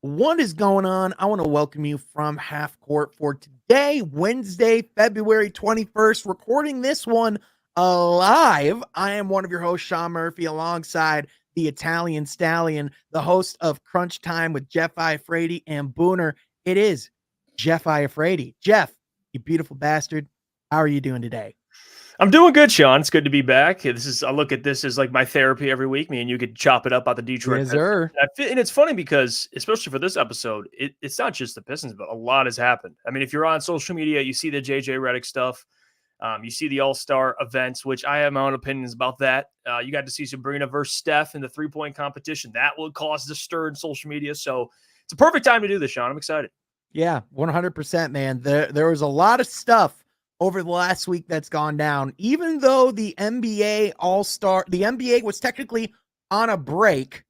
What is going on? I want to welcome you from half court for today, Wednesday, February 21st. Recording this one live. I am one of your hosts, Sean Murphy, alongside the Italian Stallion, the host of Crunch Time with Jeff Iafrate and Booner. It is Jeff Iafrate. Jeff, you beautiful bastard. How are you doing today? I'm doing good, Sean. It's good to be back. I look at this as like my therapy every week. Me and you could chop it up about the Detroit Yes, Pistons. sir. And it's funny because, especially for this episode, it's not just the Pistons, but a lot has happened. I mean, if you're on social media, you see the JJ Redick stuff. You see the All-Star events, which I have my own opinions about that. You got to see Sabrina versus Steph in the three-point competition. That will cause the stir in social media. So it's a perfect time to do this, Sean. I'm excited. Yeah, 100%, man. There was a lot of stuff over the last week that's gone down. Even though the NBA was technically on a break,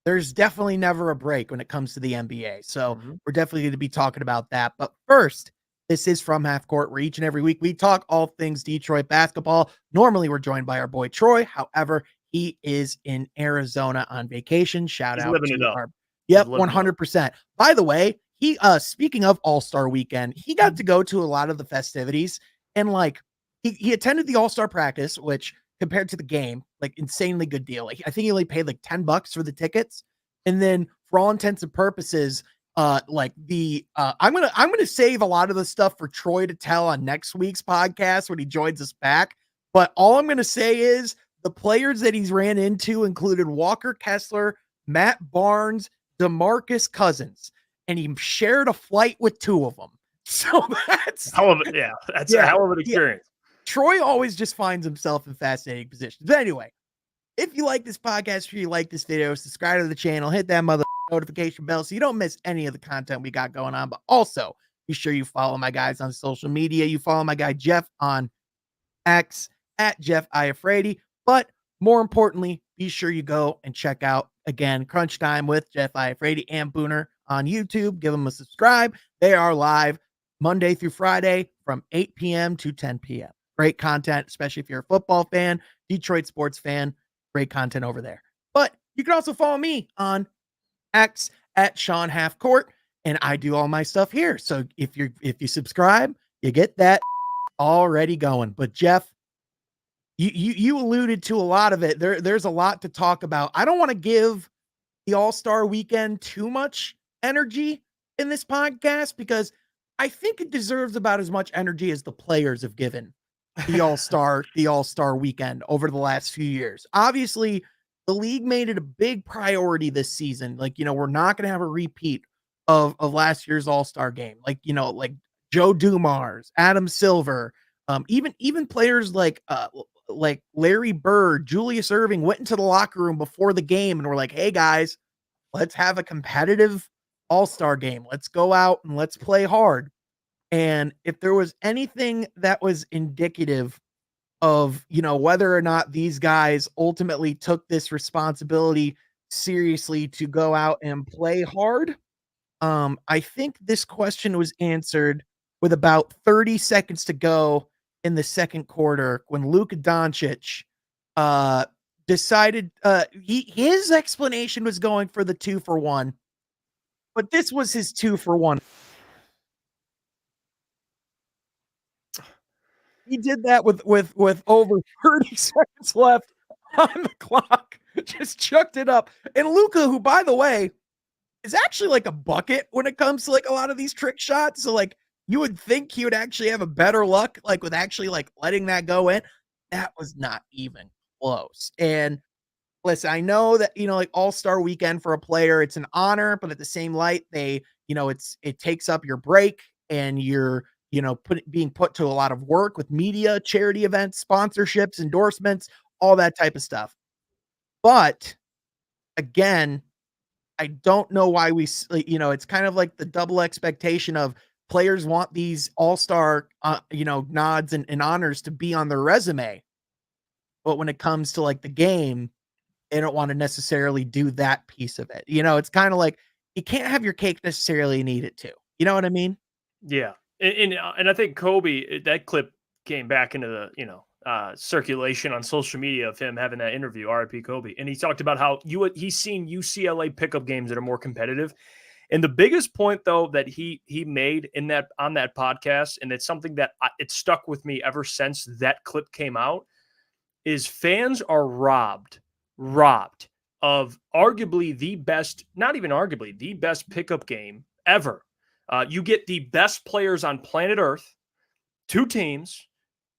there's definitely never a break when it comes to the NBA. So we're definitely going to be talking about that. But first, this is From Half Court, where each and every week we talk all things Detroit basketball. Normally, we're joined by our boy Troy. However, he is in Arizona on vacation. Shout out Living it to up. our 100%. By the way, he speaking of All-Star weekend, he got to go to a lot of the festivities, and like he attended the All-Star practice, which compared to the game, like insanely good deal. Like I think he only paid like $10 for the tickets. And then for all intents and purposes, I'm gonna save a lot of the stuff for Troy to tell on next week's podcast when he joins us back. But all I'm gonna say is the players that he's ran into included Walker Kessler, Matt Barnes, DeMarcus Cousins, and he shared a flight with two of them. So that's a hell of an experience. Troy always just finds himself in fascinating positions. But anyway, if you like this podcast, if you like this video, subscribe to the channel, hit that mother notification bell so you don't miss any of the content we got going on. But also, be sure you follow my guys on social media. You follow my guy Jeff on X at Jeff Iafrate. But more importantly, be sure you go and check out, again, Crunch Time with Jeff Iafrate and Booner on YouTube. Give them a subscribe. They are live Monday through Friday from 8 p.m. to 10 p.m. Great content, especially if you're a football fan, Detroit sports fan. Great content over there. But you can also follow me on X at Sean Half Court, and I do all my stuff here. So if you subscribe, you get that already going. But Jeff, you alluded to a lot of it. There's a lot to talk about. I don't want to give the All-Star weekend too much energy in this podcast because I think it deserves about as much energy as the players have given the All-Star weekend over the last few years. Obviously, the league made it a big priority this season. Like, we're not going to have a repeat of last year's All-Star game. Like, like Joe Dumars, Adam Silver, even players like Larry Bird, Julius Erving went into the locker room before the game and were like, "Hey guys, let's have a competitive All-Star game. Let's go out and let's play hard." And if there was anything that was indicative of, whether or not these guys ultimately took this responsibility seriously to go out and play hard, I think this question was answered with about 30 seconds to go in the second quarter when Luka Doncic decided his explanation was going for the 2-for-1, but this was his 2-for-1. He did that with over 30 seconds left on the clock. Just chucked it up. And Luka, who, by the way, is actually like a bucket when it comes to like a lot of these trick shots. So like you would think he would actually have a better luck like with actually like letting that go in. That was not even close. And listen, I know that, like All-Star weekend for a player, it's an honor, but at the same light, it takes up your break and you're, being put to a lot of work with media, charity events, sponsorships, endorsements, all that type of stuff. But again, I don't know why it's kind of like the double expectation of players want these All-Star, nods and honors to be on their resume. But when it comes to like the game, they don't want to necessarily do that piece of it. It's kind of like you can't have your cake necessarily and eat it too. You know what I mean? Yeah. And I think Kobe, that clip came back into the, circulation on social media of him having that interview, RIP Kobe. And he talked about how he's seen UCLA pickup games that are more competitive. And the biggest point, though, that he made on that podcast, and it's something that it stuck with me ever since that clip came out, is fans are robbed of arguably the best, not even arguably, the best pickup game ever. You get the best players on planet Earth, 2 teams,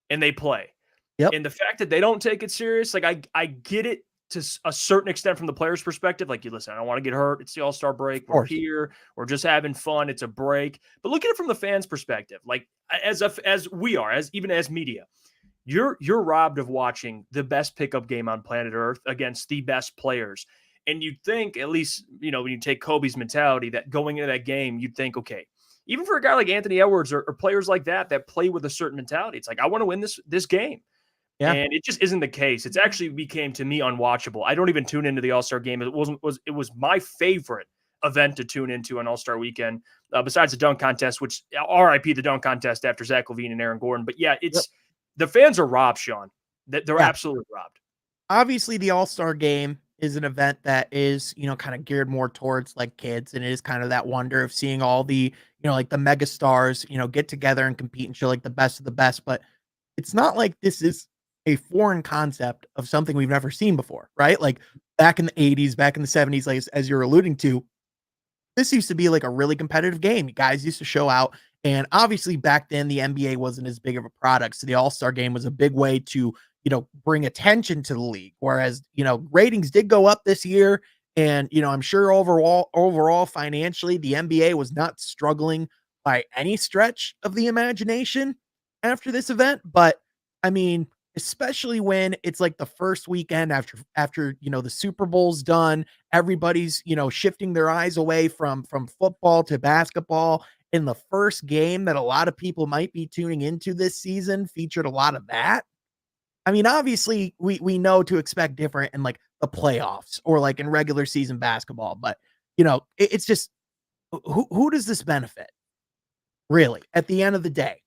and they play. Yep. And the fact that they don't take it serious, like I get it to a certain extent from the player's perspective. Like, you listen, I don't want to get hurt. It's the All-Star break. We're here. We're just having fun. It's a break. But look at it from the fans' perspective. Like, as we are, even as media, you're robbed of watching the best pickup game on planet Earth against the best players. And you'd think, at least, when you take Kobe's mentality, that going into that game, you'd think, okay, even for a guy like Anthony Edwards or players like that play with a certain mentality, it's like, I want to win this game. Yeah. And it just isn't the case. It's actually became, to me, unwatchable. I don't even tune into the All-Star game. It was my favorite event to tune into on All-Star weekend, besides the dunk contest, which RIP the dunk contest after Zach LaVine and Aaron Gordon. But yeah, the fans are robbed, Sean. They're absolutely robbed. Obviously, the All-Star game is an event that is, kind of geared more towards like kids. And it is kind of that wonder of seeing all the, like the mega stars, get together and compete and show like the best of the best. But it's not like this is a foreign concept of something we've never seen before, right? Like back in the 80s, back in the 70s, like as you're alluding to, this used to be like a really competitive game. You guys used to show out. And obviously back then the NBA wasn't as big of a product. So the All-Star game was a big way to, bring attention to the league. Whereas, ratings did go up this year. And, I'm sure overall financially, the NBA was not struggling by any stretch of the imagination after this event. But I mean, especially when it's like the first weekend after the Super Bowl's done, everybody's, shifting their eyes away from football to basketball. In the first game that a lot of people might be tuning into this season featured a lot of that. I mean, obviously we know to expect different in like the playoffs or like in regular season basketball, but it's just who does this benefit really at the end of the day?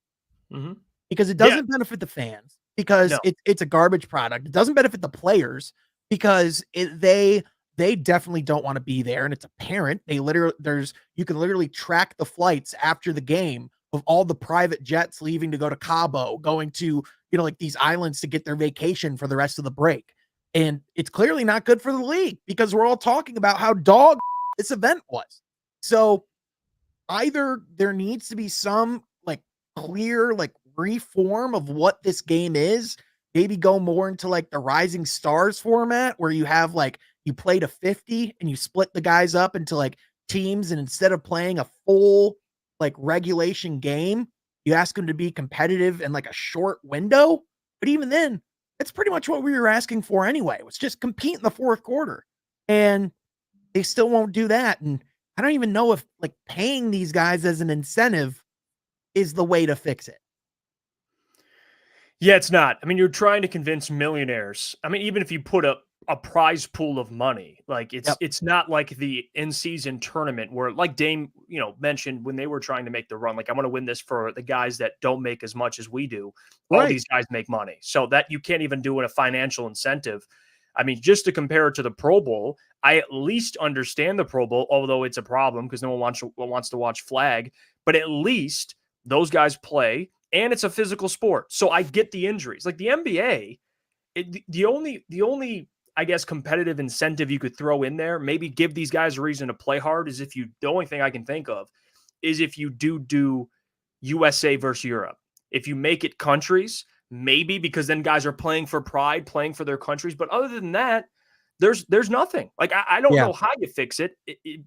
Mm-hmm. Because it doesn't benefit the fans because it's a garbage product. It doesn't benefit the players because they definitely don't want to be there. And it's apparent you can literally track the flights after the game of all the private jets leaving to go to Cabo, going to, like these islands to get their vacation for the rest of the break. And it's clearly not good for the league because we're all talking about how dog this event was. So either there needs to be some like clear, like reform of what this game is, maybe go more into like the Rising Stars format where you have like, you play to 50 and you split the guys up into like teams. And instead of playing a full like regulation game, you ask them to be competitive in like a short window. But even then, it's pretty much what we were asking for anyway. It was just compete in the fourth quarter. And they still won't do that. And I don't even know if like paying these guys as an incentive is the way to fix it. Yeah, it's not. I mean, you're trying to convince millionaires. I mean, even if you put a prize pool of money, like it's not like the in-season tournament where, like Dame, mentioned when they were trying to make the run, like I want to win this for the guys that don't make as much as we do. All these guys make money, so that you can't even do it a financial incentive. I mean, just to compare it to the Pro Bowl, I at least understand the Pro Bowl, although it's a problem because no one wants to watch flag. But at least those guys play, and it's a physical sport, so I get the injuries. Like the NBA, the only I guess competitive incentive you could throw in there, maybe give these guys a reason to play hard, is the only thing I can think of is if you do USA versus Europe. If you make it countries, maybe, because then guys are playing for pride, playing for their countries. But other than that, there's nothing. Like I don't know how you fix it.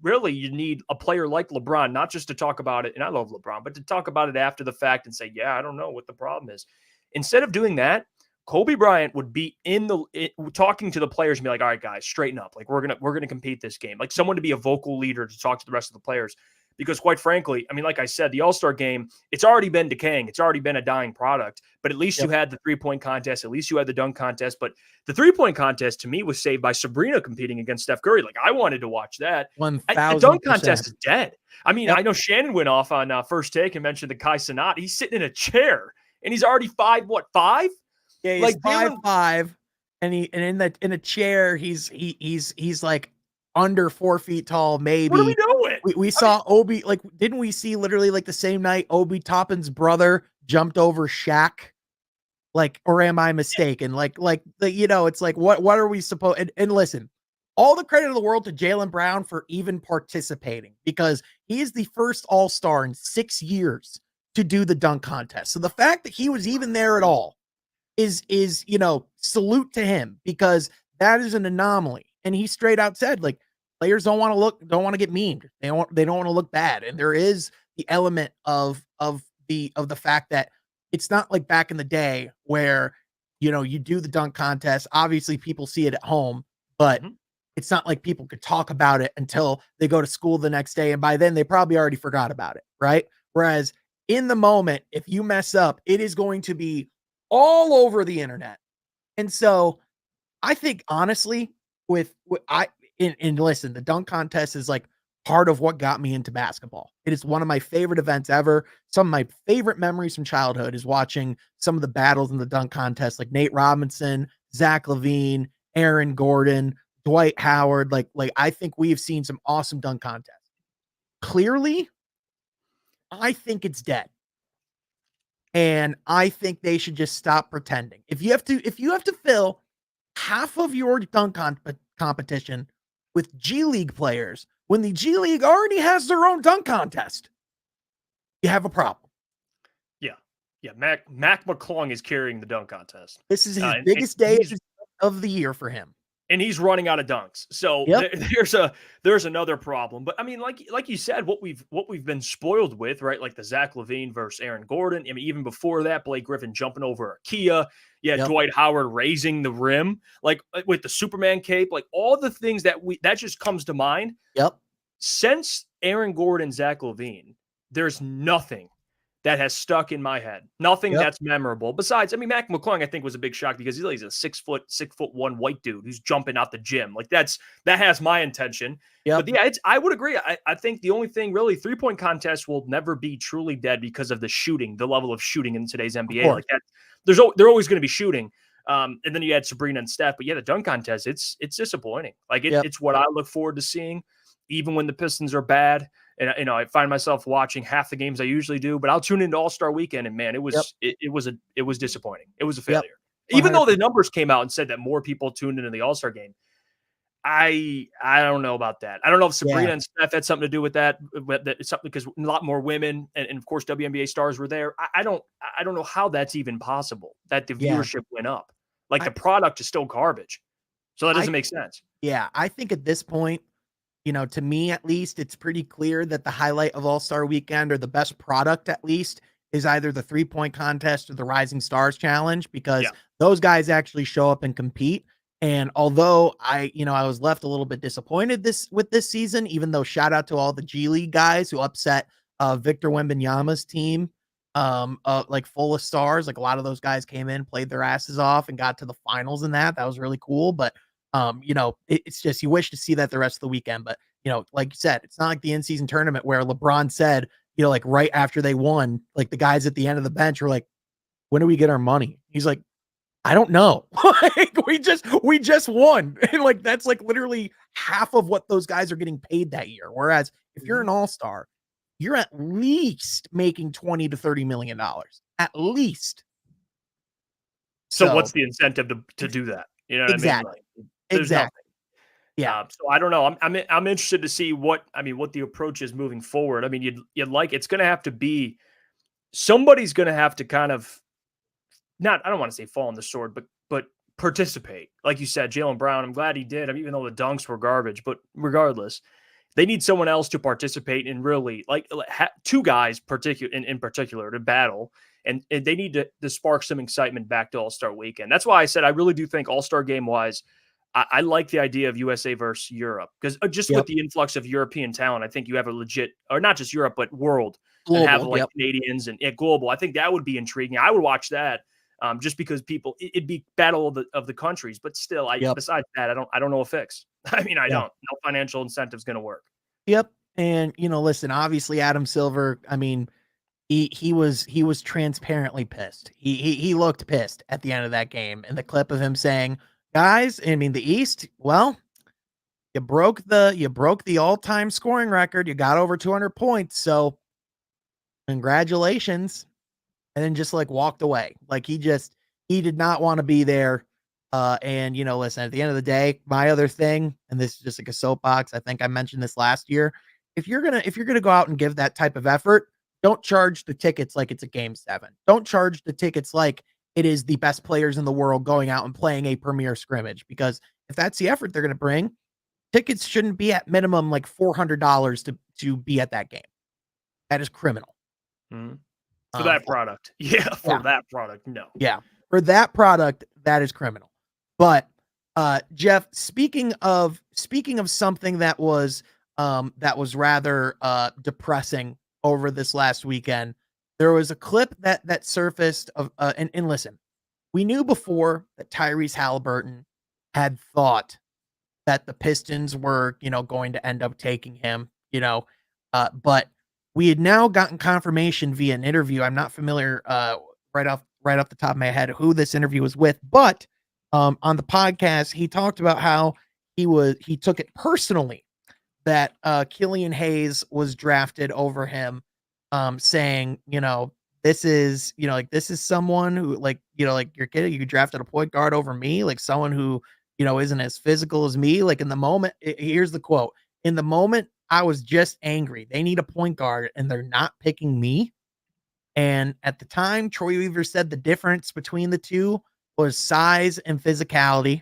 Really, you need a player like LeBron, not just to talk about it, and I love LeBron, but to talk about it after the fact and say, yeah, I don't know what the problem is. Instead of doing that, Kobe Bryant would be talking to the players and be like, all right, guys, straighten up. Like we're gonna compete this game. Like someone to be a vocal leader to talk to the rest of the players. Because quite frankly, I mean, like I said, the All-Star game, it's already been decaying. It's already been a dying product. But at least you had the three-point contest. At least you had the dunk contest. But the three-point contest, to me, was saved by Sabrina competing against Steph Curry. Like, I wanted to watch that. 1,000%. The dunk contest is dead. I mean, I know Shannon went off on First Take and mentioned the Kai Cenat. He's sitting in a chair, and he's already 5'5"? Yeah, he's like 5'5", and in a chair, he's like under 4 feet tall, What are we maybe. doing? We saw Obi, like, didn't we see literally like the same night Obi Toppin's brother jumped over Shaq? Like, or am I mistaken? Like the, it's like, what are we supposed, and listen, all the credit of the world to Jaylen Brown for even participating, because he is the first all-star in 6 years to do the dunk contest. So the fact that he was even there at all is, salute to him, because that is an anomaly. And he straight out said, like, players don't want to get memed. They don't want to look bad. And there is the element of the fact that it's not like back in the day where, you do the dunk contest. Obviously people see it at home, but it's not like people could talk about it until they go to school the next day. And by then they probably already forgot about it. Right. Whereas in the moment, if you mess up, it is going to be all over the internet. And so I think honestly, and listen, the dunk contest is like part of what got me into basketball. It is one of my favorite events ever. Some of my favorite memories from childhood is watching some of the battles in the dunk contest, like Nate Robinson, Zach LaVine, Aaron Gordon, Dwight Howard. Like I think we have seen some awesome dunk contests. Clearly, I think it's dead. And I think they should just stop pretending. If you have to fill half of your dunk competition with G League players when the G League already has their own dunk contest, you have a problem. Yeah. Mac McClung is carrying the dunk contest. This is his biggest day of the year for him. And he's running out of dunks. So there's another problem. But I mean, like you said, what we've been spoiled with, right? Like the Zach LaVine versus Aaron Gordon. I mean, even before that, Blake Griffin jumping over Ikea. Yeah, Dwight Howard raising the rim, like with the Superman cape, like all the things that just comes to mind. Yep. Since Aaron Gordon, Zach LaVine, there's nothing that has stuck in my head. Nothing that's memorable. Besides, I mean, Mac McClung, I think, was a big shock because he's a 6'1" white dude who's jumping out the gym. Like that has my intention. But yeah, I would agree. I think the only thing really, 3-point contests will never be truly dead because of the shooting, the level of shooting in today's NBA. Like that, they're always going to be shooting. And then you had Sabrina and Steph. But yeah, the dunk contest, it's disappointing. Like it's what I look forward to seeing, even when the Pistons are bad. And I find myself watching half the games I usually do, but I'll tune into All-Star Weekend, and man, it was disappointing. It was a failure. Even though the numbers came out and said that more people tuned into the All-Star game. I don't know about that. I don't know if Sabrina and Steph had something to do with that. It's something because a lot more women and of course WNBA stars were there. I don't know how that's even possible that the viewership went up. Like the product is still garbage, so that doesn't make sense. Yeah, I think at this point, to me at least, it's pretty clear that the highlight of All-Star Weekend, or the best product at least, is either the 3-point contest or the Rising Stars Challenge, because those guys actually show up and compete. And although I was left a little bit disappointed with this season, even though shout out to all the G League guys who upset Victor Wembanyama's team, like full of stars. Like a lot of those guys came in, played their asses off, and got to the finals in that. That was really cool. But it's just, you wish to see that the rest of the weekend. But, like you said, it's not like the in-season tournament where LeBron said, like right after they won, like the guys at the end of the bench were like, when do we get our money? He's like, I don't know. Like, we just won. And like, that's like literally half of what those guys are getting paid that year. Whereas if you're an all-star, you're at least making $20 to $30 million, at least. So what's the incentive to do that? You know what I mean? Like, exactly. Yeah. So I don't know. I'm interested to see what the approach is moving forward. I mean, it's going to have to be, somebody's going to have to kind of, I don't want to say fall on the sword, but participate. Like you said, Jaylen Brown, I'm glad he did. even though the dunks were garbage, but regardless, they need someone else to participate in, really like two guys in particular to battle. And they need to spark some excitement back to All-Star Weekend. That's why I said I really do think All-Star game wise, I like the idea of USA versus Europe, because just with the influx of European talent, I think you have a legit, or not just Europe, but world, global, and have like Canadians and global. I think that would be intriguing. I would watch that. Just because it'd be battle of the countries, but still, besides that, I don't know a fix. I mean, I don't. No financial incentive is going to work. Yep. And listen, obviously Adam Silver, I mean, he was transparently pissed. He looked pissed at the end of that game, and the clip of him saying, guys, I mean, the East, well, You broke the all-time scoring record. You got over 200 points. So congratulations. And then just like walked away. Like he did not want to be there. And listen, at the end of the day, my other thing, and this is just like a soapbox, I think I mentioned this last year. If you're gonna go out and give that type of effort, don't charge the tickets like it's a game 7. Don't charge the tickets like it is the best players in the world going out and playing a premier scrimmage. Because if that's the effort they're gonna bring, tickets shouldn't be at minimum like $400 to be at that game. That is criminal. Mm-hmm. For that product. Yeah, for that product. No. Yeah. For that product, that is criminal. But Jeff, speaking of something that was rather depressing over this last weekend, there was a clip that surfaced of and listen, we knew before that Tyrese Haliburton had thought that the Pistons were, going to end up taking him, but we had now gotten confirmation via an interview. I'm not familiar right off the top of my head who this interview was with, but on the podcast, he talked about how he took it personally that Killian Hayes was drafted over him, saying, this is someone who you're kidding, you drafted a point guard over me, like someone who, isn't as physical as me. Like in the moment, here's the quote. In the moment, I was just angry. They need a point guard and they're not picking me. And at the time, Troy Weaver said the difference between the two was size and physicality.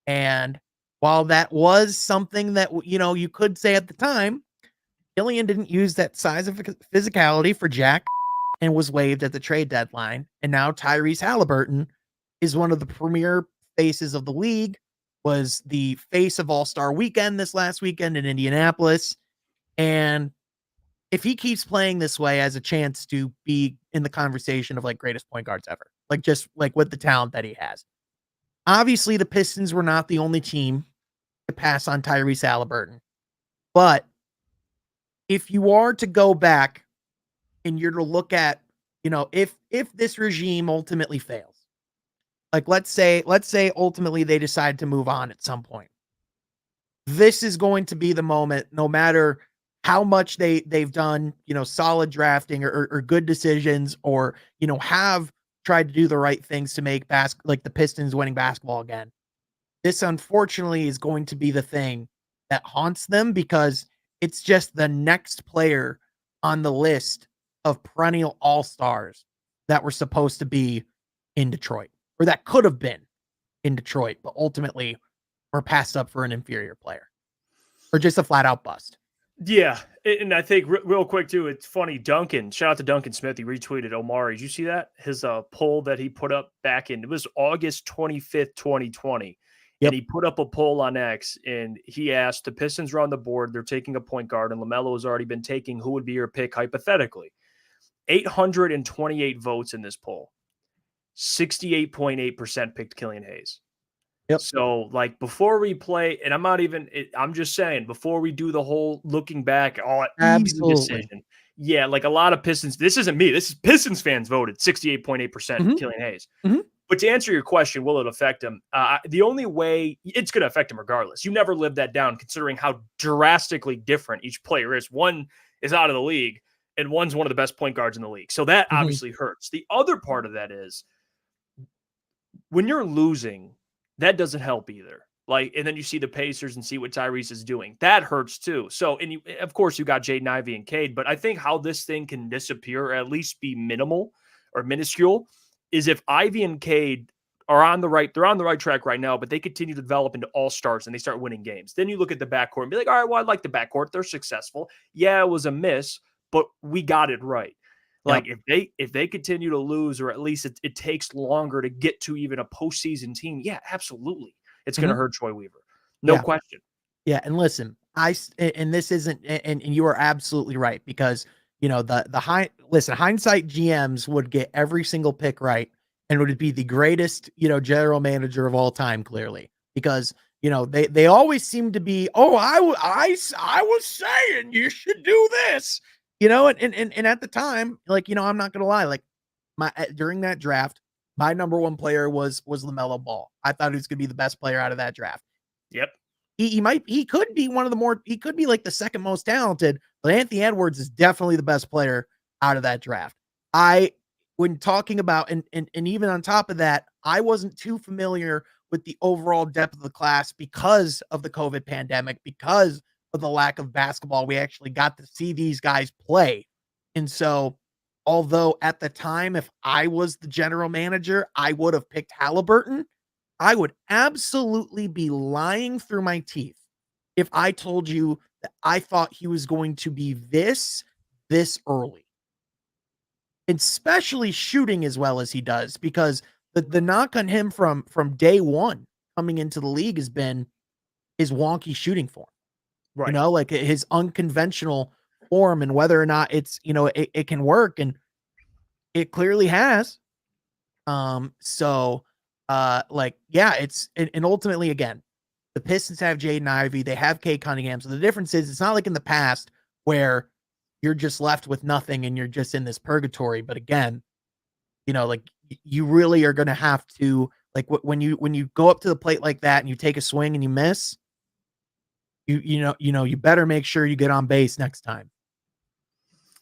And while that was something that, you could say at the time, Killian didn't use that size of physicality for jack and was waived at the trade deadline. And now Tyrese Haliburton is one of the premier faces of the league, was the face of All-Star Weekend this last weekend in Indianapolis. And if he keeps playing this way, has a chance to be in the conversation of like greatest point guards ever, like just like with the talent that he has. Obviously, the Pistons were not the only team to pass on Tyrese Haliburton, but if you are to go back and you're to look at, if this regime ultimately fails, like let's say ultimately they decide to move on at some point, this is going to be the moment, no matter how much they've done, solid drafting or good decisions, or, have tried to do the right things to make like the Pistons winning basketball again. This unfortunately is going to be the thing that haunts them, because it's just the next player on the list of perennial all-stars that were supposed to be in Detroit, or that could have been in Detroit, but ultimately were passed up for an inferior player or just a flat out bust. Yeah, and I think real quick too, it's funny. Duncan, shout out to Duncan Smith. He retweeted Omari. Did you see that? His poll that he put up back in, it was August 25th, 2020. Yep. And he put up a poll on X, and he asked, the Pistons are on the board. They're taking a point guard, and LaMelo has already been taking. Who would be your pick hypothetically? 828 votes in this poll. 68.8% picked Killian Hayes. Yep. So, like, before we play, and I'm just saying, before we do the whole looking back, easy decision. Yeah, like a lot of Pistons, this isn't me, this is Pistons fans voted 68.8% Killian Hayes. Mm-hmm. But to answer your question, will it affect him? The only way it's going to affect him regardless. You never live that down, considering how drastically different each player is. One is out of the league, and one's one of the best point guards in the league. So that obviously hurts. The other part of that is when you're losing, that doesn't help either. Like, and then you see the Pacers and see what Tyrese is doing. That hurts too. So, and of course you got Jaden Ivey and Cade, but I think how this thing can disappear, or at least be minimal or minuscule, is if Ivey and Cade are they're on the right track right now, but they continue to develop into all-stars and they start winning games. Then you look at the backcourt and be like, all right, well, I like the backcourt. They're successful. Yeah, it was a miss, but we got it right. Like, if they continue to lose, or at least it takes longer to get to even a postseason team, yeah, absolutely, it's going to hurt Troy Weaver, no question. Yeah, and listen, this isn't, and you are absolutely right, because hindsight GMs would get every single pick right, and would be the greatest general manager of all time, clearly, because they always seem to be, I was saying you should do this. And at the time, like, I'm not gonna lie, like during that draft, my number one player was LaMelo Ball. I thought he was gonna be the best player out of that draft. Yep. He could be he could be like the second most talented, but Anthony Edwards is definitely the best player out of that draft. When talking about, and even on top of that, I wasn't too familiar with the overall depth of the class because of the COVID pandemic, because of the lack of basketball. We actually got to see these guys play. And so, although at the time, if I was the general manager, I would have picked Haliburton, I would absolutely be lying through my teeth if I told you that I thought he was going to be this early, especially shooting as well as he does, because the knock on him from day one coming into the league has been his wonky shooting form. You Right. know, like his unconventional form, and whether or not it's, it can work, and it clearly has. Like, yeah, and ultimately, again, the Pistons have Jaden Ivey, they have Kate Cunningham. So the difference is, it's not like in the past where you're just left with nothing and you're just in this purgatory. But again, like, you really are going to have to, like, when you go up to the plate like that and you take a swing and you miss, you better make sure you get on base next time.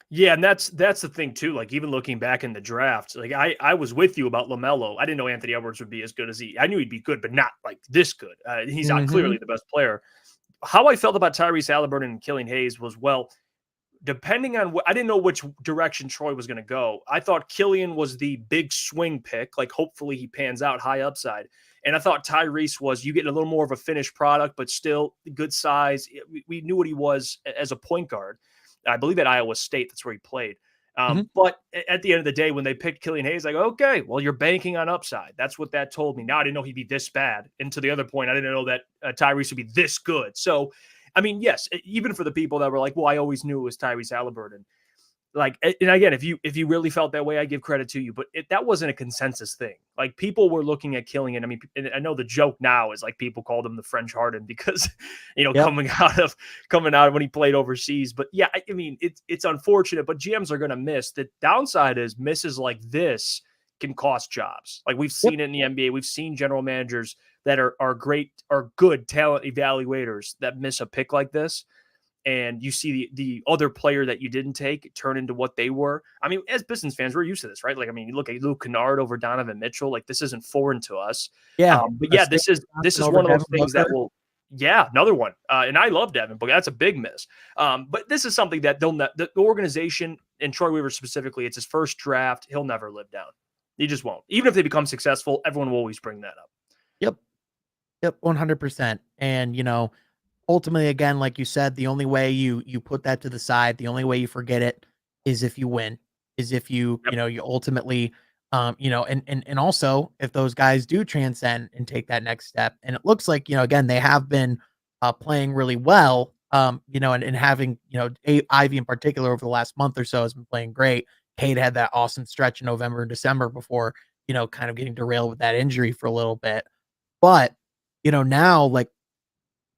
Yeah, and that's the thing too. Like, even looking back in the draft, like I was with you about LaMelo. I didn't know Anthony Edwards would be as good as I knew he'd be good, but not like this good. He's not Mhm. clearly the best player. How I felt about Tyrese Haliburton and Killian Hayes was, well, depending on what, I didn't know which direction Troy was going to go. I thought Killian was the big swing pick. Like, hopefully he pans out, high upside. And I thought Tyrese was, you get a little more of a finished product, but still good size. We knew what he was as a point guard. I believe at Iowa State, that's where he played. Mhm. But at the end of the day, when they picked Killian Hayes, I go, okay, well, you're banking on upside. That's what that told me. Now, I didn't know he'd be this bad. And to the other point, I didn't know that Tyrese would be this good. So, I mean, yes, even for the people that were like, well, I always knew it was Tyrese Haliburton. Like, and again, if you really felt that way, I give credit to you, but that wasn't a consensus thing. Like, people were looking at Killian. I mean, and I know the joke now is like people called him the French Harden because, Yep. coming out when he played overseas. But yeah, I mean, it's unfortunate, but GMs are going to miss. The downside is misses like this can cost jobs. Like, we've Yep. seen it in the NBA. We've seen general managers that are good talent evaluators that miss a pick like this, and you see the other player that you didn't take turn into what they were. I mean, as Pistons fans, we're used to this, right? Like, I mean, you look at Luke Kennard over Donovan Mitchell. Like, this isn't foreign to us. Yeah. But yeah, Stanley this Johnson is over one of those Devin things that Booker. will. Yeah, another one. And I love Devin Booker. That's a big miss. But this is something that the organization, and Troy Weaver specifically, it's his first draft. He'll never live down. He just won't. Even if they become successful, everyone will always bring that up. Yep. Yep. 100%. And, ultimately, again, like you said, the only way you put that to the side, the only way you forget it is if you win, is if Yep. you ultimately, and also if those guys do transcend and take that next step. And it looks like, again, they have been playing really well, and having, Ivy in particular over the last month or so has been playing great. Cade had that awesome stretch in November and December before, kind of getting derailed with that injury for a little bit. But, now, like,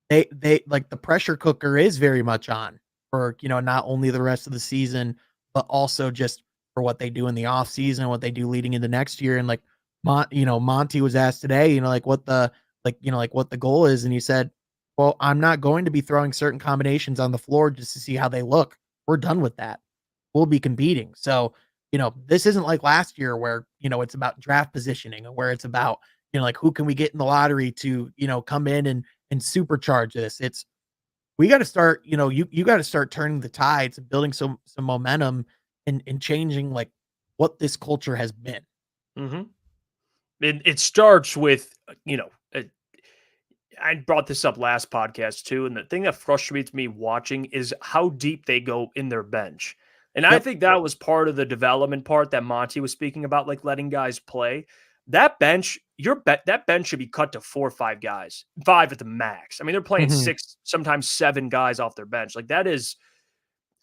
they like, the pressure cooker is very much on for, not only the rest of the season, but also just for what they do in the off season, what they do leading into next year. And like, Monty was asked today, like, what the goal is. And he said, well, I'm not going to be throwing certain combinations on the floor just to see how they look. We're done with that. We'll be competing. So, this isn't like last year where, it's about draft positioning, and where it's about, like, who can we get in the lottery to, come in and supercharge this. It's, we got to start, you got to start turning the tides and building some momentum, and changing, like, what this culture has been. Mm-hmm. It starts with, I brought this up last podcast too, and the thing that frustrates me watching is how deep they go in their bench. And I Yep. think that was part of the development part that Monty was speaking about, like letting guys play. That bench, that bench should be cut to 4 or 5 guys, 5 at the max. I mean, they're playing Mhm. 6, sometimes 7 guys off their bench. Like, that is,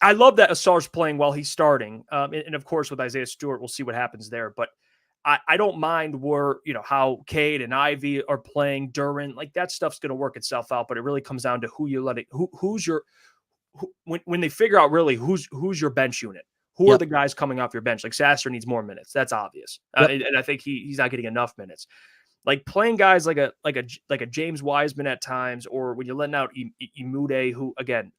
I love that Asar's playing while he's starting. And of course, with Isaiah Stewart, we'll see what happens there. But I don't mind where, how Cade and Ivy are playing, Duran. Like, that stuff's going to work itself out. But it really comes down to who you're letting, when they figure out really who's your bench unit, who are Yep. the guys coming off your bench. Like, Sasser needs more minutes. That's obvious. Yep. And I think he's not getting enough minutes. Like playing guys like a James Wiseman at times, or when you're letting out Imude, who again,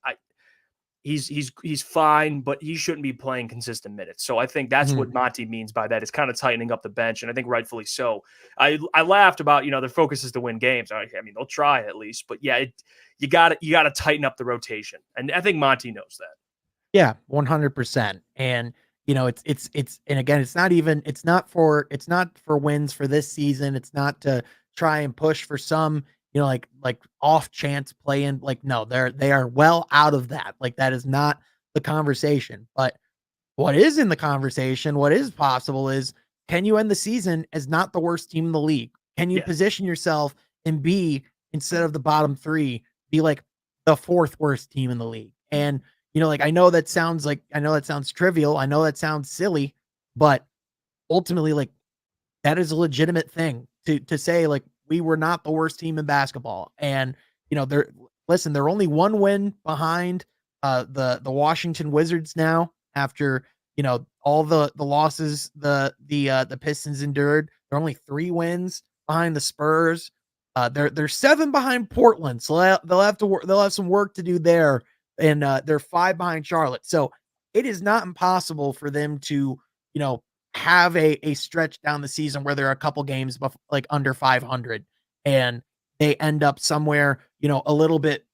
he's fine, but he shouldn't be playing consistent minutes. So I think that's Mhm. what Monty means by that. Is kind of tightening up the bench, and I think rightfully so. I laughed about their focus is to win games. I mean they'll try at least, but yeah, you got to tighten up the rotation, and I think Monty knows that. Yeah, 100%. And and again, it's not for wins for this season. It's not to try and push for some, like off chance play in. Like, no, they are well out of that. Like, that is not the conversation. But what is in the conversation, what is possible is, can you end the season as not the worst team in the league? Can you Yes. position yourself and be, instead of the bottom 3, be like the 4th worst team in the league? And, like, I know that sounds trivial. I know that sounds silly, but ultimately, like, that is a legitimate thing to say, like, we were not the worst team in basketball. And, they're only 1 win behind the Washington Wizards now, after, all the losses the Pistons endured. They're only 3 wins behind the Spurs. They're 7 behind Portland, so they'll have some work to do there. And they're 5 behind Charlotte. So it is not impossible for them to, you know, have a stretch down the season where there are a couple games like under 500, and they end up somewhere, a little bit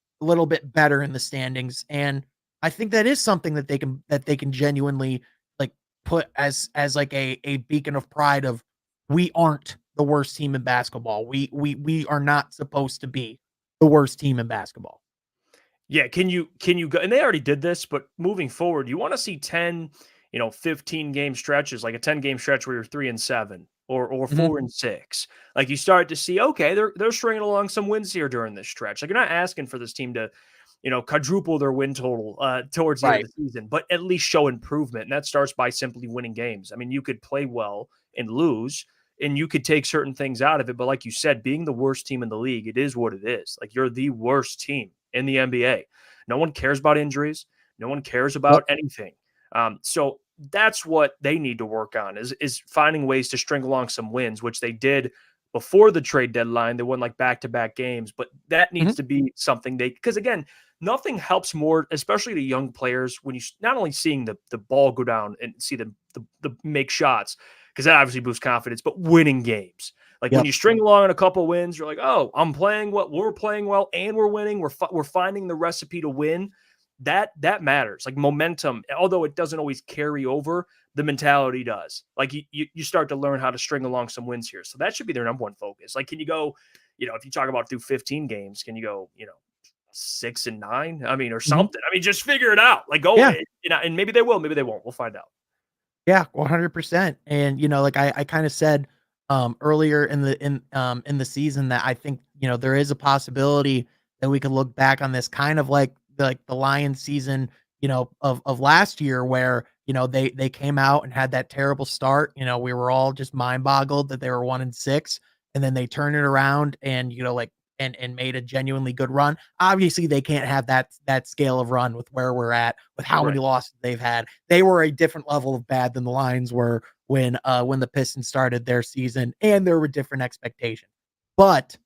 better in the standings. And I think that is something that they can genuinely, like, put as like a beacon of pride of, we aren't the worst team in basketball. We are not supposed to be the worst team in basketball. Yeah, can you go, and they already did this, but moving forward, you want to see 10, 15 game stretches, like a 10-game stretch where you're 3-7 or Mhm. 4-6. Like you start to see, okay, they're stringing along some wins here during this stretch. Like you're not asking for this team to, quadruple their win total towards the end of Right. the season, but at least show improvement. And that starts by simply winning games. I mean, you could play well and lose, and you could take certain things out of it. But like you said, being the worst team in the league, it is what it is. Like you're the worst team in the NBA. No one cares about injuries. No one cares Yep. about anything. So that's what they need to work on is finding ways to string along some wins, which they did before the trade deadline. They won like back-to-back games, but that needs Mhm. to be something because again, nothing helps more, especially the young players, when you not only seeing the ball go down and see the make shots, because that obviously boosts confidence, but winning games. Like when Yep. you string along a couple wins, you're like, oh, we're playing well, and we're winning. We're finding the recipe to win. That matters. Like momentum, although it doesn't always carry over, the mentality does. Like you start to learn how to string along some wins here. So that should be their number one focus. Like, can you go, if you talk about through 15 games, can you go, 6-9? I mean, or Mhm. something. I mean, just figure it out. Like go, Yeah. and maybe they will, maybe they won't. We'll find out. Yeah, 100%. And, like I kind of said earlier in the season, that I think, there is a possibility that we could look back on this kind of like the Lions season, of last year, where, they came out and had that terrible start. We were all just mind boggled that they were 1-6, and then they turned it around, and, and made a genuinely good run. Obviously, they can't have that scale of run with where we're at, with how many Right. losses they've had. They were a different level of bad than the Lions were when the Pistons started their season, and there were different expectations. But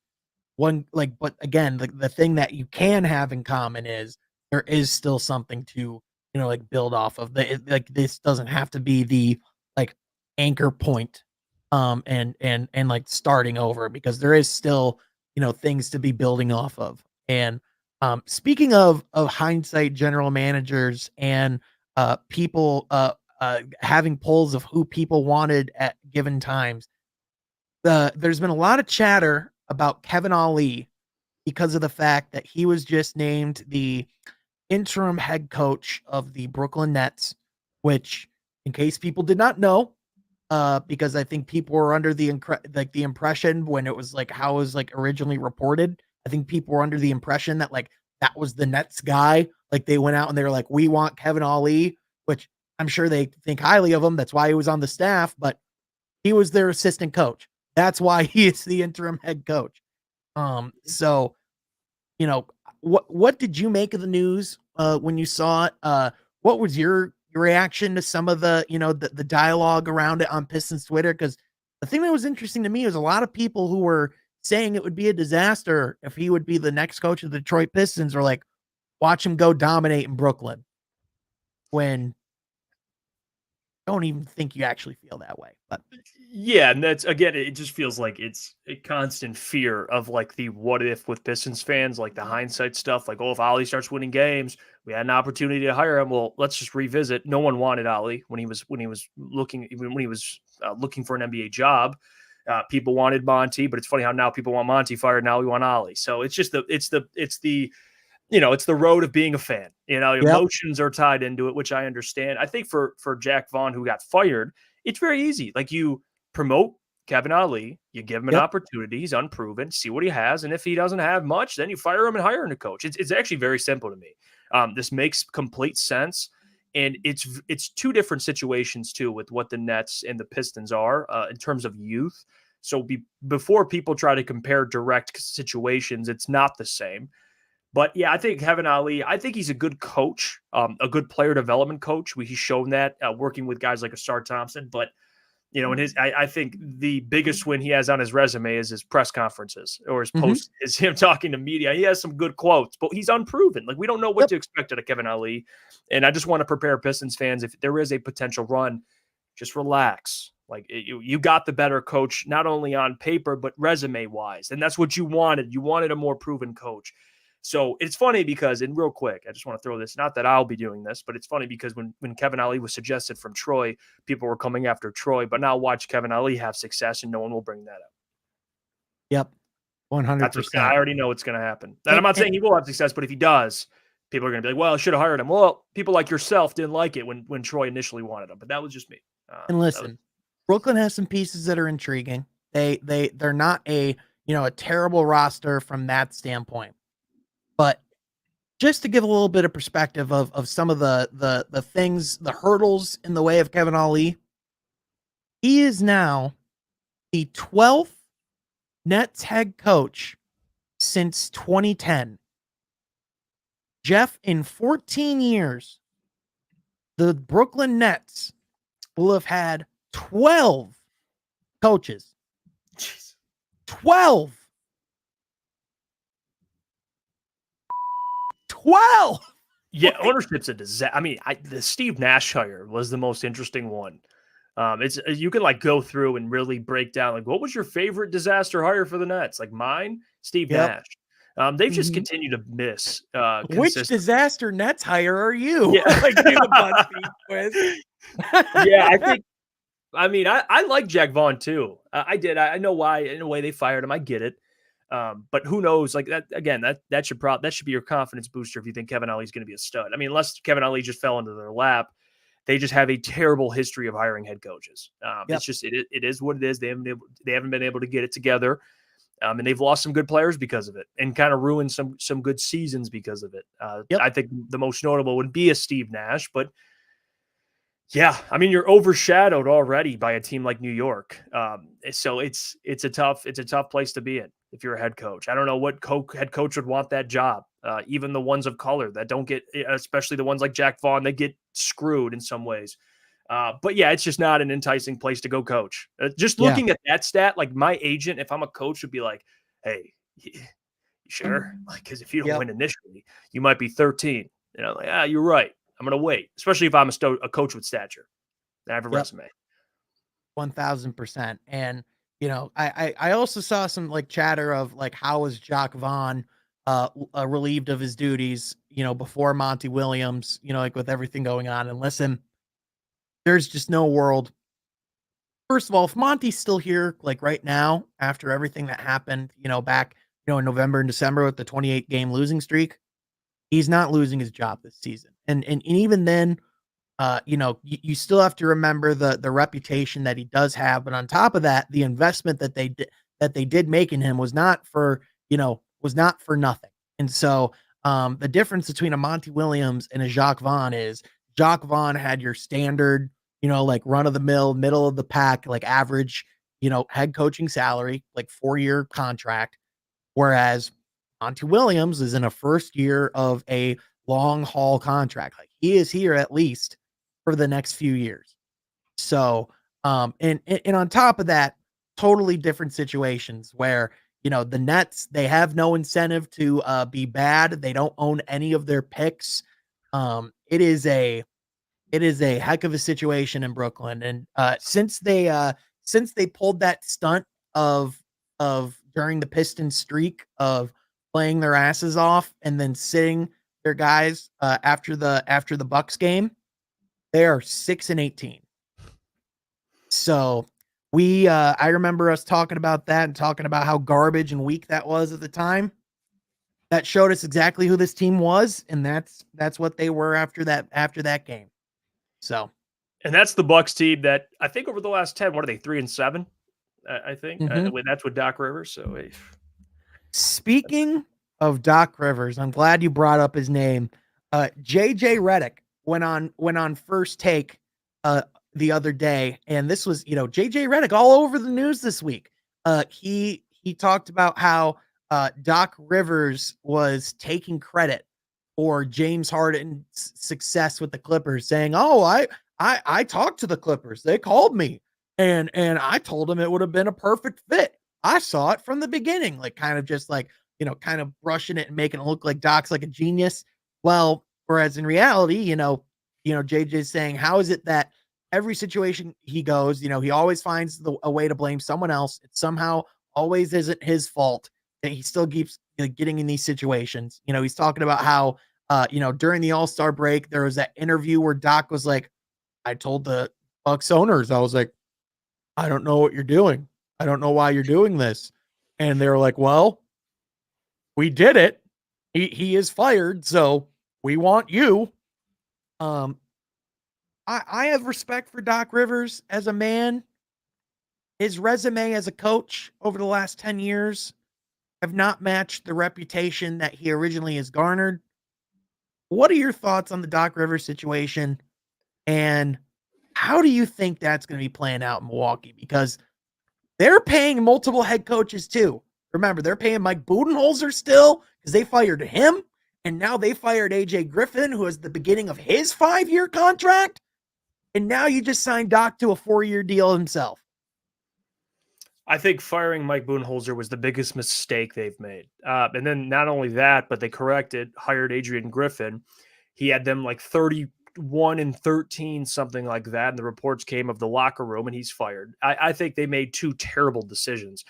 but again, the thing that you can have in common is there is still something to, like, build off of. Like, this doesn't have to be the, like, anchor point, and like starting over, because there is still, things to be building off of. And speaking of hindsight general managers, and people having polls of who people wanted at given times, there's been a lot of chatter about Kevin Ali, because of the fact that he was just named the interim head coach of the Brooklyn Nets, which, in case people did not know, because I think people were under the impression, when it was like how it was like originally reported. I think people were under the impression that, like, that was the Nets guy. Like, they went out and they were like, "We want Kevin Ali," which I'm sure they think highly of him. That's why he was on the staff, but he was their assistant coach. That's why he is the interim head coach. So, you know, what did you make of the news when you saw it? What was your reaction to some of the, the dialogue around it on Pistons Twitter? Because, the thing that was interesting to me was a lot of people who were saying it would be a disaster if he would be the next coach of the Detroit Pistons, or like, watch him go dominate in Brooklyn, when I don't even think you actually feel that way. But Yeah, and that's again, it just feels like it's a constant fear of like the what if with Pistons fans, like the hindsight stuff, like, oh, if Ollie starts winning games, we had an opportunity to hire him. Well, let's just revisit. No one wanted Ollie when he was looking, even when he was looking for an NBA job. People wanted Monty, but it's funny how now people want Monty fired. Now we want Ollie. So it's just it's the road of being a fan. Emotions are tied into it, which I understand. I think for Jack Vaughn, who got fired, it's very easy. Like, you promote Kevin Ali, you give him an opportunity. He's unproven, see what he has. And if he doesn't have much, then you fire him and hire a coach. It's actually very simple to me. This makes complete sense. And it's two different situations too, with what the Nets and the Pistons are in terms of youth. So before people try to compare direct situations, it's not the same. But yeah, I think Kevin Ali, I think he's a good coach, a good player development coach. He's shown that working with guys like Asar Thompson. But, I think the biggest win he has on his resume is his press conferences, or his post, is him talking to media. He has some good quotes, but he's unproven. Like, we don't know what to expect out of Kevin Ali. And I just want to prepare Pistons fans, if there is a potential run, just relax. Like, you got the better coach, not only on paper, but resume wise. And that's what you wanted. You wanted a more proven coach. So it's funny because, and real quick, I just want to throw this, not that I'll be doing this, but it's funny because when Kevin Ali was suggested from Troy, people were coming after Troy, but now watch Kevin Ali have success and no one will bring that up. Yep. 100%. I already know what's going to happen. And I'm not saying he will have success, but if he does, people are going to be like, well, I should have hired him. Well, people like yourself didn't like it when Troy initially wanted him, but that was just me. And listen, Brooklyn has some pieces that are intriguing. They're not a terrible roster from that standpoint. But just to give a little bit of perspective of some of the things, the hurdles in the way of Kevin Ali, he is now the 12th Nets head coach since 2010. Jeff, in 14 years, the Brooklyn Nets will have had 12 coaches. Jeez. 12. 12. Yeah, ownership's a disaster. I mean, the Steve Nash hire was the most interesting one. It's you can like go through and really break down like, what was your favorite disaster hire for the Nets? Like, mine, Steve Nash. They've just continued to miss. Which disaster Nets hire are you? Yeah. Like, do the BuzzFeed quiz. Yeah, I think. I mean, I like Jack Vaughn too. I did. I know why. In a way, they fired him. I get it. But who knows? Like, that again, that should be your confidence booster if you think Kevin Ali is going to be a stud. I mean, unless Kevin Ali just fell into their lap, they just have a terrible history of hiring head coaches. It's just it is what it is. They haven't been able to get it together, and they've lost some good players because of it, and kind of ruined some good seasons because of it. I think the most notable would be a Steve Nash, but. Yeah, I mean, you're overshadowed already by a team like New York, so it's a tough place to be in if you're a head coach. I don't know what head coach would want that job. Even the ones of color that don't get, especially the ones like Jack Vaughn, they get screwed in some ways. But yeah, it's just not an enticing place to go coach. Just looking at that stat, like my agent, if I'm a coach, would be like, "Hey, you sure? Like, because if you don't win initially, you might be 13." Like, you're right. I'm going to wait, especially if I'm a coach with stature. I have a resume. 1000%. And, I also saw some like chatter of like, how was Jack Vaughn relieved of his duties, before Monty Williams, like with everything going on. And listen, there's just no world. First of all, if Monty's still here, like right now, after everything that happened, back, in November and December with the 28 game losing streak, he's not losing his job this season. And even then, you still have to remember the reputation that he does have. But on top of that, the investment that they did make in him was not for nothing. And so the difference between a Monty Williams and a Jacques Vaughn is Jacques Vaughn had your standard, like run of the mill, middle of the pack, like average, head coaching salary, like 4-year contract. Whereas Monty Williams is in a first year of a long haul contract. Like, he is here at least for the next few years. So, and on top of that, totally different situations where, the Nets, they have no incentive to be bad. They don't own any of their picks. It is a heck of a situation in Brooklyn. And since they pulled that stunt of during the Pistons streak of playing their asses off and then sitting their guys after the Bucks game, they are 6-18. So I remember us talking about that and talking about how garbage and weak that was at the time. That showed us exactly who this team was, and that's what they were after that game. So, and that's the Bucks team that I think over the last 10, what are they, 3-7? I think that's with Doc Rivers. So, hey. Speaking of Doc Rivers, I'm glad you brought up his name. JJ Redick went on First Take the other day, and this was, JJ Redick all over the news this week. He talked about how Doc Rivers was taking credit for James Harden's success with the Clippers, saying, "Oh, I talked to the Clippers. They called me, and I told them it would have been a perfect fit. I saw it from the beginning," like kind of just like, kind of brushing it and making it look like Doc's like a genius. Well, whereas in reality, JJ's saying, how is it that every situation he goes, he always finds a way to blame someone else. It somehow always isn't his fault that he still keeps getting in these situations. He's talking about how, during the All-Star break, there was that interview where Doc was like, I told the Bucks owners, I was like, I don't know what you're doing. I don't know why you're doing this. And they were like, well, we did it. He is fired, so we want you. I have respect for Doc Rivers as a man. His resume as a coach over the last 10 years have not matched the reputation that he originally has garnered. What are your thoughts on the Doc Rivers situation? And how do you think that's going to be playing out in Milwaukee? Because they're paying multiple head coaches too. Remember, they're paying Mike Budenholzer still because they fired him. And now they fired AJ Griffin, who is the beginning of his 5-year contract. And now you just signed Doc to a 4-year deal himself. I think firing Mike Budenholzer was the biggest mistake they've made. And then not only that, but they hired Adrian Griffin. He had them like 31-13, something like that. And the reports came of the locker room, and he's fired. I think they made two terrible decisions.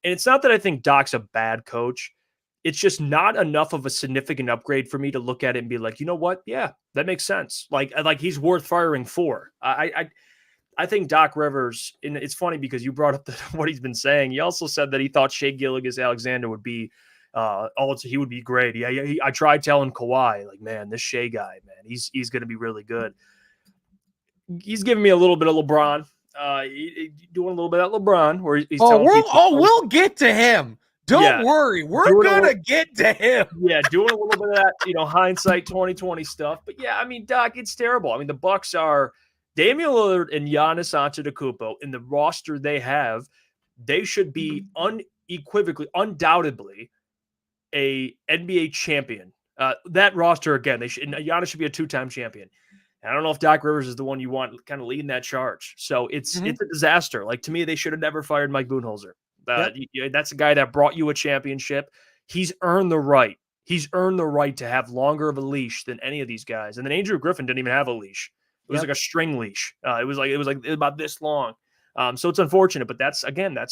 And it's not that I think Doc's a bad coach. It's just not enough of a significant upgrade for me to look at it and be like, you know what? Yeah, that makes sense. Like he's worth firing for. I think Doc Rivers, and it's funny because you brought up what he's been saying. He also said that he thought Shea Gilgeous-Alexander would be he would be great. Yeah, I tried telling Kawhi, like, man, this Shea guy, man, he's going to be really good. He's giving me a little bit of LeBron. Doing a little bit of LeBron, where he's telling people, we'll get to him. Don't worry, we're gonna get to him. Yeah, doing a little bit of that, hindsight 2020 stuff. But yeah, I mean, Doc, it's terrible. I mean, the Bucks are Damian Lillard and Giannis Antetokounmpo in the roster they have. They should be unequivocally, undoubtedly, a NBA champion. That roster again, Giannis should be a 2-time champion. And I don't know if Doc Rivers is the one you want kind of leading that charge. So it's a disaster. Like, to me, they should have never fired Mike Budenholzer. That's a guy that brought you a championship. He's earned the right. He's earned the right to have longer of a leash than any of these guys. And then Andrew Griffin didn't even have a leash. It was like a string leash. It was like about this long. So it's unfortunate, but that's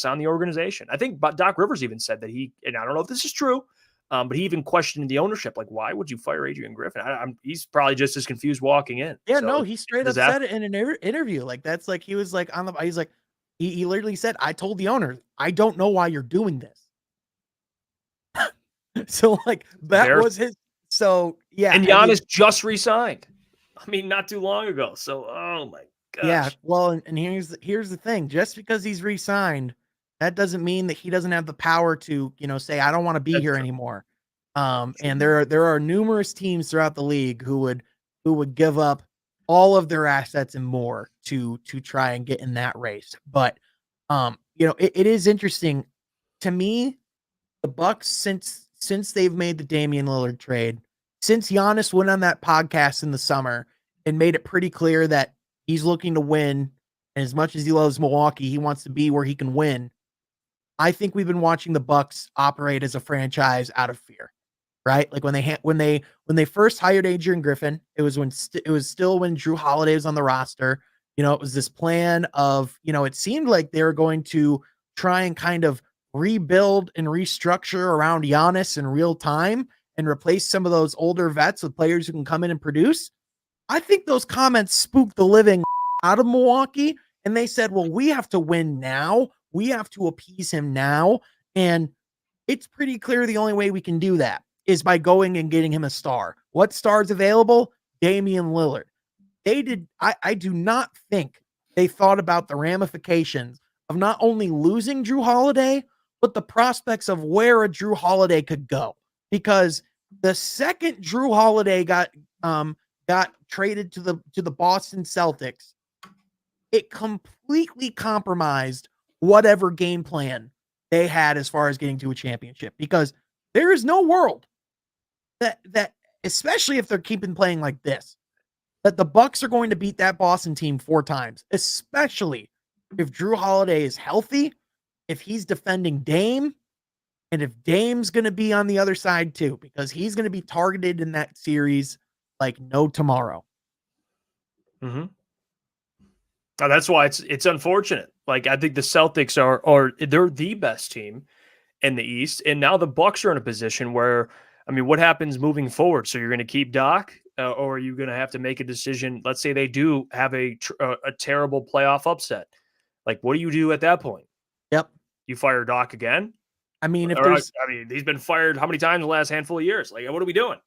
on the organization. I think Doc Rivers even said that and I don't know if this is true, but he even questioned the ownership. Like, why would you fire Adrian Griffin? He's probably just as confused walking in. Yeah, no, he straight up said it in an interview. Like, that's like, he was like he's like, he literally said, I told the owner, I don't know why you're doing this. So like that was his. So yeah. And Giannis just resigned. I mean, not too long ago. So, oh my gosh. Yeah. Well, and here's the thing. Just because he's re-signed, that doesn't mean that he doesn't have the power to, say, I don't want to be here anymore. And there are numerous teams throughout the league who would give up all of their assets and more to try and get in that race. But, it is interesting to me, the Bucks, since they've made the Damian Lillard trade, since Giannis went on that podcast in the summer and made it pretty clear that he's looking to win, and as much as he loves Milwaukee, he wants to be where he can win. I think we've been watching the Bucks operate as a franchise out of fear, right? Like when they first hired Adrian Griffin, it was it was still when Drew Holiday was on the roster. It was this plan of, it seemed like they were going to try and kind of rebuild and restructure around Giannis in real time and replace some of those older vets with players who can come in and produce. I think those comments spooked the living out of Milwaukee, and they said, well, we have to win now. We have to appease him now. And it's pretty clear the only way we can do that is by going and getting him a star. What star's available? Damian Lillard. I do not think they thought about the ramifications of not only losing Drew Holiday, but the prospects of where a Drew Holiday could go. Because the second Drew Holiday got traded to the Boston Celtics, it completely compromised whatever game plan they had as far as getting to a championship, because there is no world that especially if they're keeping playing like this, that the Bucks are going to beat that Boston team 4 times, especially if Drew Holiday is healthy, if he's defending Dame, and if Dame's going to be on the other side too, because he's going to be targeted in that series like no tomorrow. Mm-hmm. That's why it's unfortunate. Like, I think the Celtics they're the best team in the East, and now the Bucks are in a position where, I mean, what happens moving forward? So you're going to keep Doc, or are you going to have to make a decision? Let's say they do have a terrible playoff upset. Like, what do you do at that point? Yep. You fire Doc again? I mean, he's been fired how many times in the last handful of years? Like, what are we doing?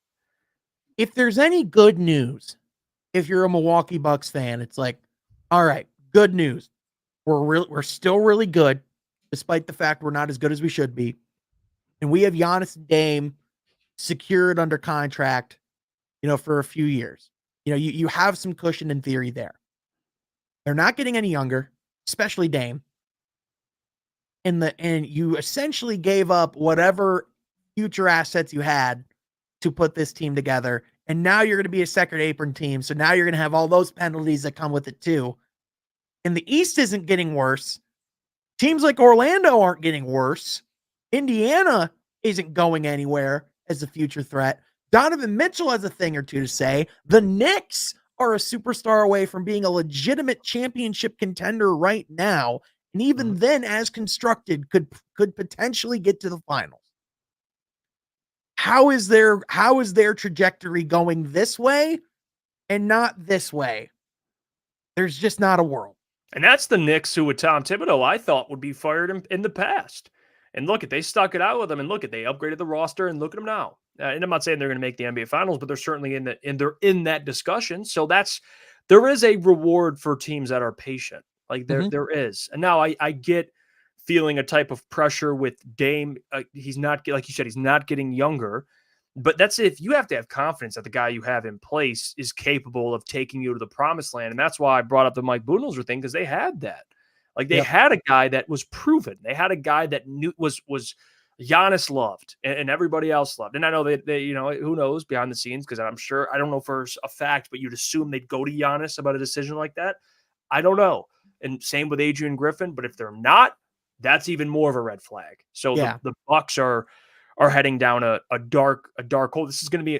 If there's any good news, if you're a Milwaukee Bucks fan, it's like, all right, good news. We're still really good, despite the fact we're not as good as we should be. And we have Giannis and Dame secured under contract, for a few years. You have some cushion in theory there. They're not getting any younger, especially Dame. And you essentially gave up whatever future assets you had to put this team together. And now you're going to be a second apron team. So now you're going to have all those penalties that come with it too. And the East isn't getting worse. Teams like Orlando aren't getting worse. Indiana isn't going anywhere as a future threat. Donovan Mitchell has a thing or two to say. The Knicks are a superstar away from being a legitimate championship contender right now. And even then, as constructed, could potentially get to the finals. How is their trajectory going this way and not this way? There's just not a world. And that's the Knicks who, with Tom Thibodeau, I thought would be fired in the past. And look, they stuck it out with them, and look, they upgraded the roster, and look at them now. And I'm not saying they're going to make the NBA Finals, but they're certainly they're in that discussion. So there is a reward for teams that are patient. Like there is. And now I get feeling a type of pressure with Dame. He's not, like you said, he's not getting younger. But that's if you have to have confidence that the guy you have in place is capable of taking you to the promised land. And that's why I brought up the Mike Budenholzer thing, because they had that. Like they had a guy that was proven. They had a guy that was Giannis loved and everybody else loved. And I know they who knows behind the scenes, because I'm sure, I don't know for a fact, but you'd assume they'd go to Giannis about a decision like that. I don't know. And same with Adrian Griffin. But if they're not, that's even more of a red flag. So the Bucks are heading down a dark hole. This is going to be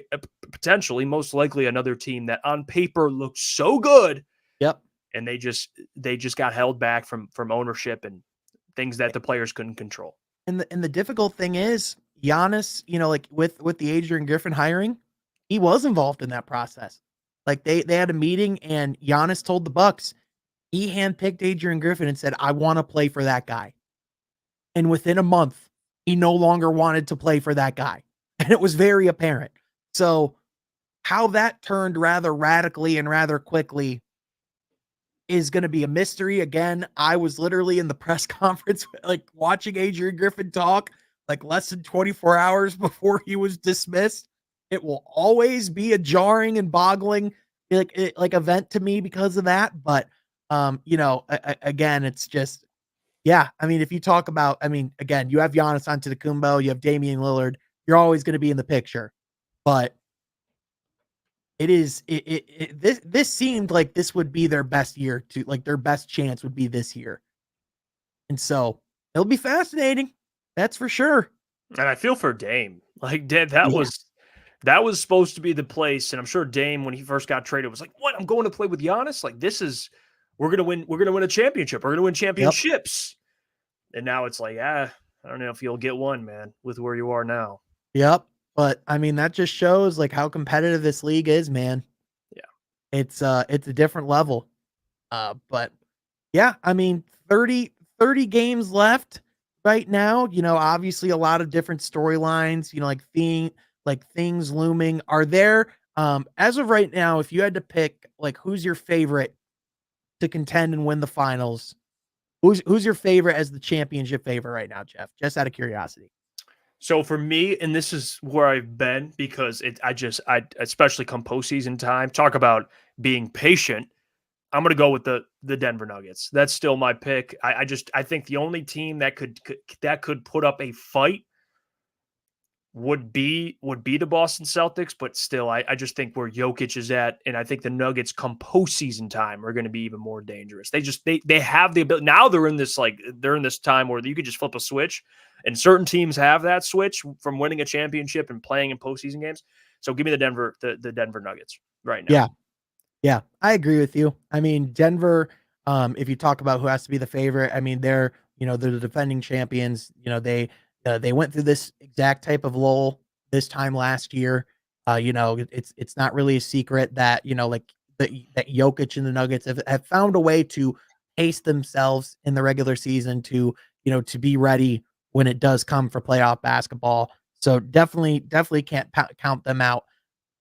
potentially, most likely, another team that on paper looks so good. Yep. And they just got held back from ownership and things that the players couldn't control. And the difficult thing is, Giannis, like with the Adrian Griffin hiring, he was involved in that process. Like they had a meeting, and Giannis told the Bucks he handpicked Adrian Griffin and said, I want to play for that guy. And within a month, he no longer wanted to play for that guy. And it was very apparent. So how that turned rather radically and rather quickly is going to be a mystery. Again, I was literally in the press conference, like watching Adrian Griffin talk, like less than 24 hours before he was dismissed. It will always be a jarring and boggling like event to me because of that. But, again, it's just, yeah. I mean, if you talk about, again, you have Giannis Antetokounmpo, you have Damian Lillard, you're always going to be in the picture. But this seemed like this would be their best year to, like, their best chance would be this year. And so It'll be fascinating. That's for sure. And I feel for Dame. Like that Yeah. was supposed to be the place. And I'm sure Dame, when he first got traded, was like, "What? I'm going to play with Giannis? Like this is we're gonna win. We're gonna win a championship. We're gonna win Yep. championships." And now it's like, I don't know if you'll get one, man, with where you are now. Yep. But I mean, that just shows like how competitive this league is, man. Yeah. It's a different level. But yeah, I mean, 30 games left right now. Obviously a lot of different storylines, like things looming. Are there as of right now, if you had to pick like who's your favorite to contend and win the finals, who's your favorite as the championship favorite right now, Jeff? Just out of curiosity. So for me, and this is where I've been because I especially come postseason time, talk about being patient. I'm gonna go with the Denver Nuggets. That's still my pick. I think the only team that could put up a fight would be the Boston Celtics, but still, I just think where Jokic is at, and I think the Nuggets come postseason time are going to be even more dangerous. They have the ability now. They're in this time where you could just flip a switch, and certain teams have that switch from winning a championship and playing in postseason games. So give me the Denver Nuggets right now. Yeah. Yeah, I agree with you. I mean, Denver, if you talk about who has to be the favorite, I mean, they're the defending champions. They went through this exact type of lull this time last year. It's not really a secret that, like that Jokic and the Nuggets have found a way to pace themselves in the regular season to be ready when it does come for playoff basketball. So definitely can't count them out.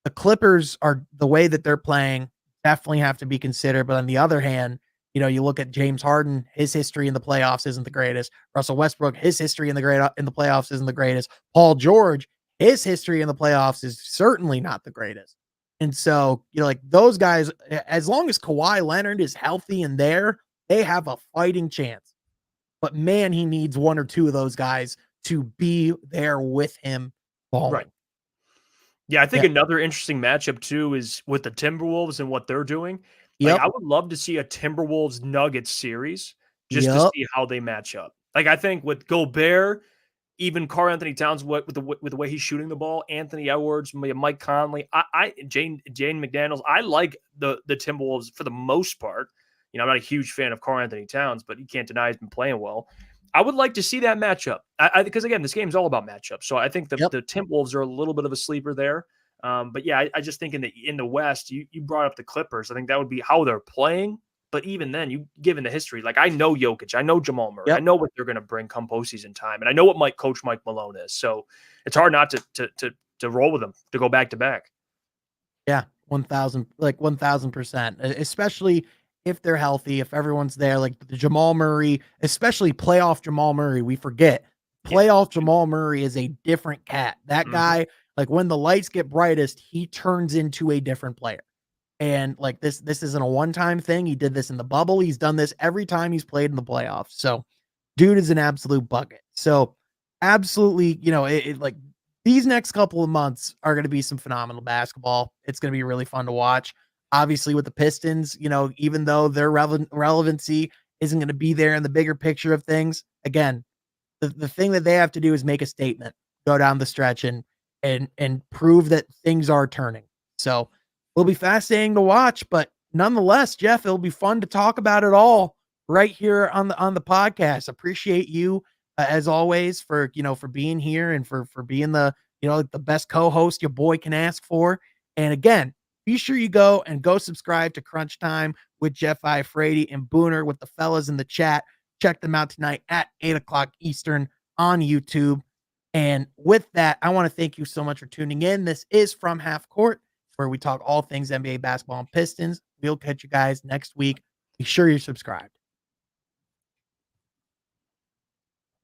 The Clippers are the way that they're playing definitely have to be considered. But on the other hand, you look at James Harden, his history in the playoffs isn't the greatest. Russell Westbrook, his history in the playoffs isn't the greatest. Paul George, his history in the playoffs is certainly not the greatest. And so, like those guys, as long as Kawhi Leonard is healthy and there, they have a fighting chance. But man, he needs one or two of those guys to be there with him balling. Right. Yeah, I think Yeah. another interesting matchup too is with the Timberwolves and what they're doing. Like, Yep. I would love to see a Timberwolves Nuggets series just to Yep. see how they match up. Like, I think with Gobert, even Karl Anthony Towns, with the way he's shooting the ball, Anthony Edwards, Mike Conley, Jane McDaniels, I like the Timberwolves for the most part. I'm not a huge fan of Karl Anthony Towns, but you can't deny he's been playing well. I would like to see that matchup. Because again, this game's all about matchups. So I think the Timberwolves are a little bit of a sleeper there. But yeah, I just think in the West, you brought up the Clippers. I think that would be how they're playing. But even then, given the history, like I know Jokic, I know Jamal Murray, I know what they're going to bring come postseason time, and I know what Coach Mike Malone is. So it's hard not to roll with them, to go back to back. Yeah, 1,000%, especially if they're healthy, if everyone's there, like the Jamal Murray, especially playoff Jamal Murray. We forget playoff Jamal Murray is a different cat. That guy, like when the lights get brightest, he turns into a different player. And like this isn't a one-time thing. He did this in the bubble. He's done this every time he's played in the playoffs. So dude is an absolute bucket. So absolutely, like these next couple of months are going to be some phenomenal basketball. It's going to be really fun to watch. Obviously with the Pistons, even though their relevancy isn't going to be there in the bigger picture of things, again, the thing that they have to do is make a statement, go down the stretch and prove that things are turning. So it'll be fascinating to watch, but nonetheless, Jeff, it'll be fun to talk about it all right here on the podcast. Appreciate you as always for being here and for being the the best co-host your boy can ask for. And again, be sure you go subscribe to Crunch Time with Jeff Iafrate and Booner with the fellas in the chat. Check them out tonight at 8:00 Eastern on YouTube. And with that, I want to thank you so much for tuning in. This is From Half Court, where we talk all things NBA basketball and Pistons. We'll catch you guys next week. Be sure you're subscribed.